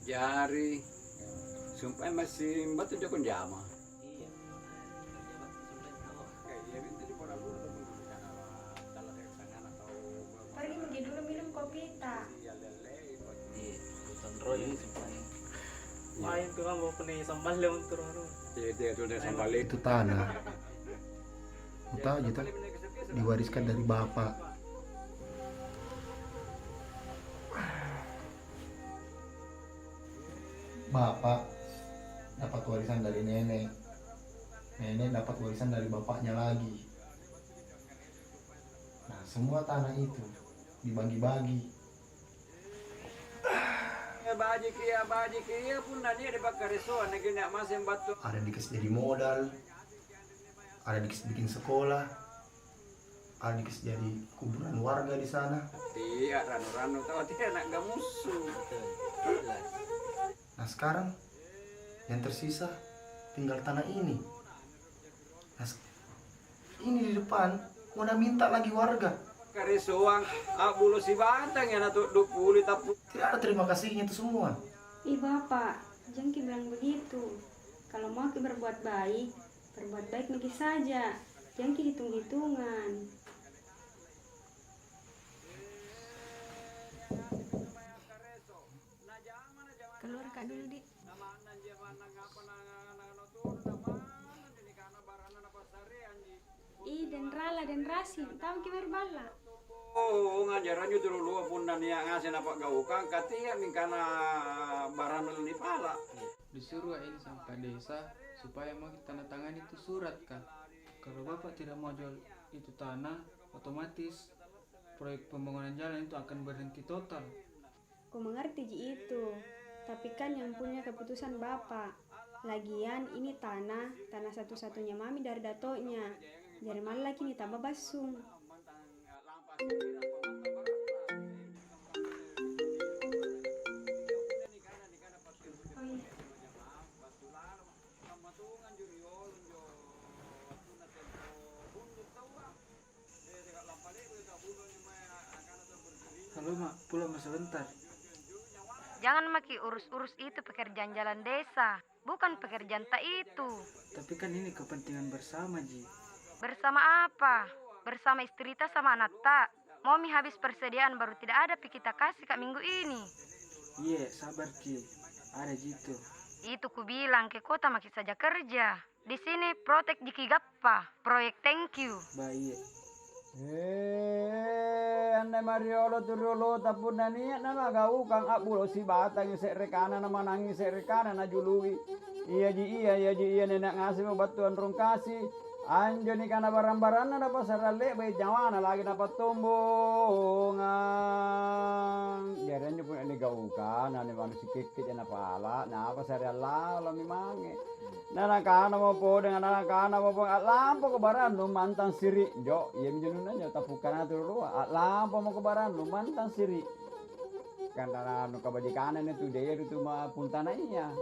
Jari, sumpah masih batu jokon jama. Iya. Iya, itu di pora dulu tuh dulu sana dalam sana atau Pergi pergi dulu minum kopi tak. iya lele ikut. Iya. Hutan royong simpangnya. Main tuh kamu punya sambal leon turun. Iya, itu udah sambal Itu tanah. Tahu gitu, diwariskan dari bapak. Bapak dapat warisan dari nenek. Nenek dapat warisan dari bapaknya lagi. Nah, semua tanah itu dibagi-bagi. Baji kia pun nanya di bakar resoan negeri nak masih batu. Ada dikasih jadi modal, ada dikasih bikin sekolah, ada dikasih jadi kuburan warga di sana. Tidak ranu-ranu tahu tidak nak gak musuh. Jelas. Nah sekarang yang tersisa tinggal tanah ini. Nah, ini di depan mau minta lagi warga. Karesoang bulu si bantang ya natuk 20 tapi Tidak ada terima kasihnya itu semua. Ih bapak, jangan bilang begitu. Kalau mau ki berbuat baik lagi saja. Jangan ki hitung-hitungan. Keluar kak dulu di. Ih dan rala dan rasin, tahu ki berbala. Oh, ngajarannya dulu pun dan yang ngasih napak gaukang katia mingkana barang di pala. Disuruh ini sampai desa supaya mau kita tanda tangan itu surat kan. Kalau bapak tidak mau jual itu tanah, otomatis proyek pembangunan jalan itu akan berhenti total. Ku mengerti ji itu, tapi kan yang punya keputusan bapak. Lagian ini tanah satu-satunya mami dari datonya. Jadi malah kini tambah basung. Halo mak, pulang mas sebentar. Jangan maki urus-urus itu pekerjaan jalan desa, bukan pekerjaan tak itu. Tapi kan ini kepentingan bersama Ji. Bersama apa? Bersama istri ta sama anak tak. Momi habis persediaan baru tidak ada pi kita kasih kak minggu ini. Iya, sabar Ji. Ada gitu. Itu ku bilang ke kota maki saja kerja. Di sini protek jiki gappa, proyek thank you. Baik. Andai Mariolo turolo tapun nani na gaukang abulo si batang isek rekana na manangi isek rekana na jului. Iya ji nenek ngasih batuan rong kasih. Anjo ni kana barang-barang na dapat sarale bayi jawana lagi dapat tombongan. Jadinya pun ini gaukan, ane manu si kikit na pala, na apa sarala lo mimange. Na kana mo po dengan na kana mo po at lampo ko baran no mantan siri. Jo, iya minjunun na tapukan na turu at lampo mo ko baran no mantan siri. Karena no kabadikanan itu dia itu mapunta na iya.